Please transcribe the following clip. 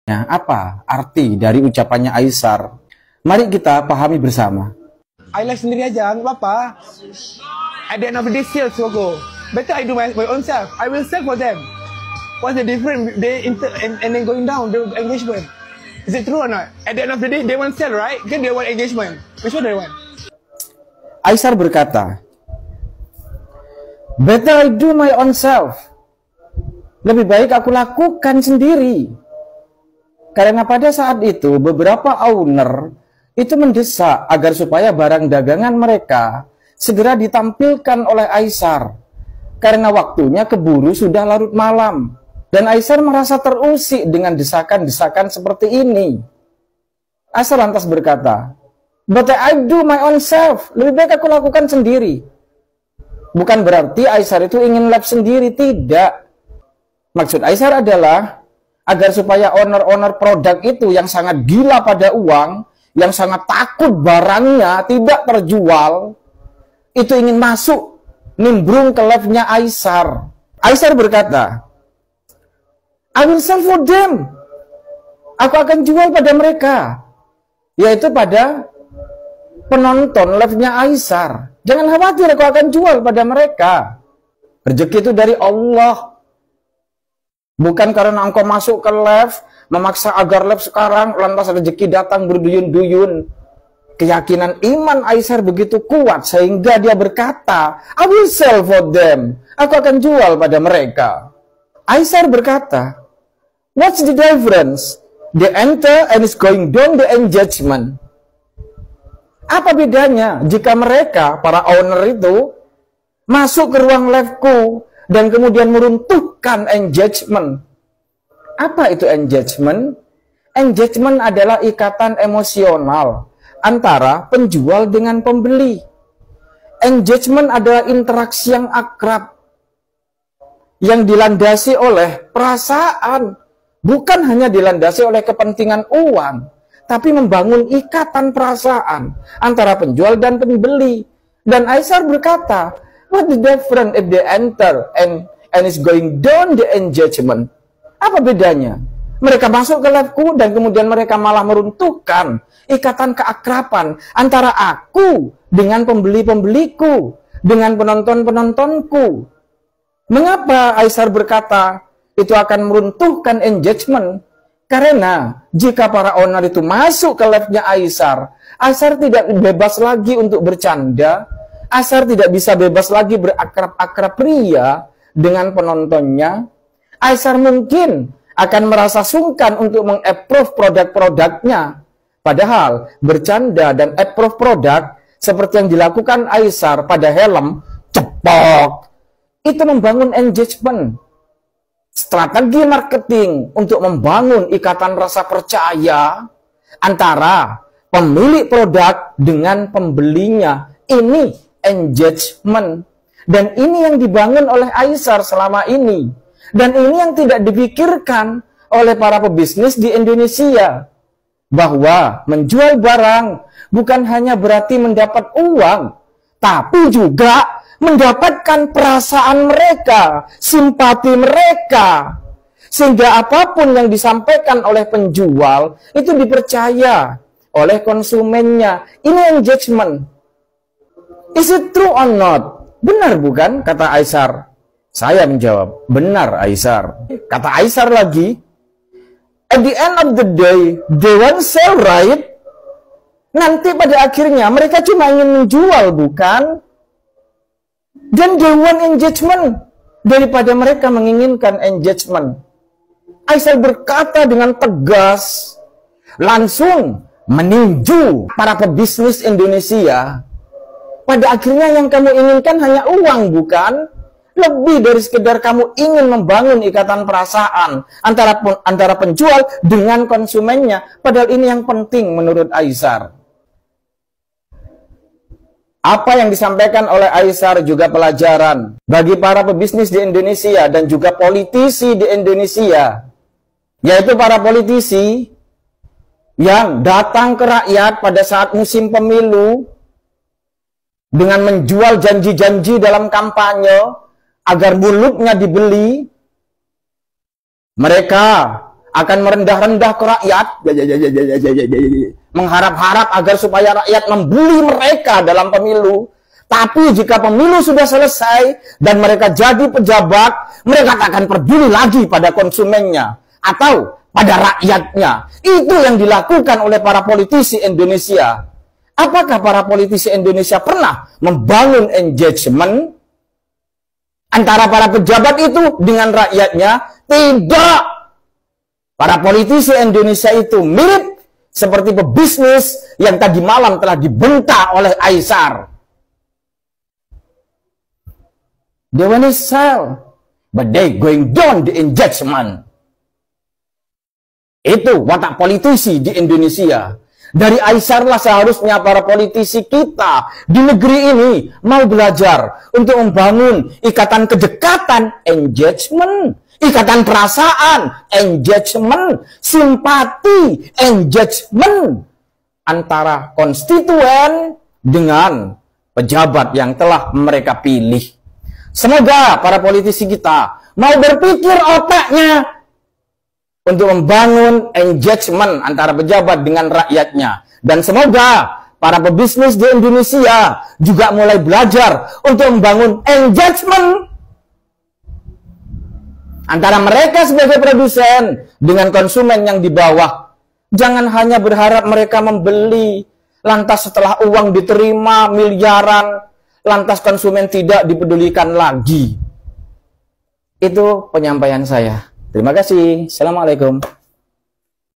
Apa arti dari ucapannya Aisar? Mari kita pahami bersama. I live sendiri aja, nggak apa-apa. At the end of the day, sales will go. Better I do my own self. I will sell for them. What's the difference? And then going down the engagement. Is it true or not? At the end of the day, they want sell, right? Then they want engagement. Which one they want? Aisar berkata, better I do my own self. Lebih baik aku lakukan sendiri. Karena pada saat itu beberapa owner itu mendesak agar supaya barang dagangan mereka segera ditampilkan oleh Aisar. Karena waktunya keburu sudah larut malam. Dan Aisar merasa terusik dengan desakan-desakan seperti ini. Aisar lantas berkata, but I do my own self. Lebih baik aku lakukan sendiri. Bukan berarti Aisar itu ingin lab sendiri, tidak. Maksud Aisar adalah agar supaya owner-owner produk itu yang sangat gila pada uang, yang sangat takut barangnya tidak terjual, itu ingin masuk, nimbrung ke labnya Aisar. Aisar berkata, I will sell for them. Aku akan jual pada mereka, yaitu pada penonton live-nya Aisar. Jangan khawatir, aku akan jual pada mereka. Rezeki itu dari Allah. Bukan karena engkau masuk ke live, memaksa agar live sekarang, lantas rezeki datang berduyun-duyun. Keyakinan iman Aisar begitu kuat sehingga dia berkata, I will sell for them. Aku akan jual pada mereka. Aisar berkata, what's the difference? They enter and is going down the engagement. Apa bedanya jika mereka, para owner itu, masuk ke ruang live-ku dan kemudian meruntuhkan engagement? Apa itu engagement? Engagement adalah ikatan emosional antara penjual dengan pembeli. Engagement adalah interaksi yang akrab, yang dilandasi oleh perasaan, bukan hanya dilandasi oleh kepentingan uang, tapi membangun ikatan perasaan antara penjual dan pembeli. Dan Aisar berkata, what the difference if they enter and is going down the engagement? Apa bedanya? Mereka masuk ke live-ku dan kemudian mereka malah meruntuhkan ikatan keakraban antara aku dengan pembeli-pembeliku, dengan penonton-penontonku. Mengapa Aisar berkata itu akan meruntuhkan engagement? Karena jika para owner itu masuk ke live-nya Aisar, Aisar tidak bebas lagi untuk bercanda, Aisar tidak bisa bebas lagi berakrab-akrab ria dengan penontonnya. Aisar mungkin akan merasa sungkan untuk meng-approve produk-produknya. Padahal bercanda dan approve produk seperti yang dilakukan Aisar pada helm, cepok, itu membangun engagement. Strategi marketing untuk membangun ikatan rasa percaya antara pemilik produk dengan pembelinya. Ini engagement. Dan ini yang dibangun oleh Aisar selama ini. Dan ini yang tidak dipikirkan oleh para pebisnis di Indonesia. Bahwa menjual barang bukan hanya berarti mendapat uang, tapi juga mendapatkan perasaan mereka, simpati mereka. Sehingga apapun yang disampaikan oleh penjual itu dipercaya oleh konsumennya. Ini engagement. Is it true or not? Benar bukan? Kata Aisar. Saya menjawab, benar Aisar. Kata Aisar lagi, at the end of the day, they won't sell, right? Nanti pada akhirnya mereka cuma ingin menjual, bukan? Dan they want engagement. Daripada mereka menginginkan engagement. Aisar berkata dengan tegas, langsung meninju para pebisnis Indonesia. Pada akhirnya yang kamu inginkan hanya uang, bukan? Lebih dari sekedar kamu ingin membangun ikatan perasaan antara penjual dengan konsumennya. Padahal ini yang penting menurut Aisar. Apa yang disampaikan oleh Aisar juga pelajaran bagi para pebisnis di Indonesia dan juga politisi di Indonesia. Yaitu para politisi yang datang ke rakyat pada saat musim pemilu dengan menjual janji-janji dalam kampanye agar mulutnya dibeli. Mereka akan merendah-rendah ke rakyat, mengharap-harap agar supaya rakyat membuli mereka dalam pemilu. Tapi jika pemilu sudah selesai dan mereka jadi pejabat, mereka tak akan peduli lagi pada konsumennya atau pada rakyatnya. Itu yang dilakukan oleh para politisi Indonesia. Apakah para politisi Indonesia pernah membangun engagement antara para pejabat itu dengan rakyatnya? Tidak. Para politisi Indonesia itu mirip seperti pebisnis yang tadi malam telah dibentak oleh Aisar. They want to sell, but they going down the engagement. Itu watak politisi di Indonesia. Dari Aisar lah seharusnya para politisi kita di negeri ini mau belajar untuk membangun ikatan kedekatan, engagement, ikatan perasaan, engagement, simpati, engagement antara konstituen dengan pejabat yang telah mereka pilih. Semoga para politisi kita mau berpikir otaknya untuk membangun engagement antara pejabat dengan rakyatnya. Dan semoga para pebisnis di Indonesia juga mulai belajar untuk membangun engagement antara mereka sebagai produsen dengan konsumen yang di bawah. Jangan hanya berharap mereka membeli, lantas setelah uang diterima miliaran, lantas konsumen tidak dipedulikan lagi. Itu penyampaian saya. Terima kasih. Assalamualaikum.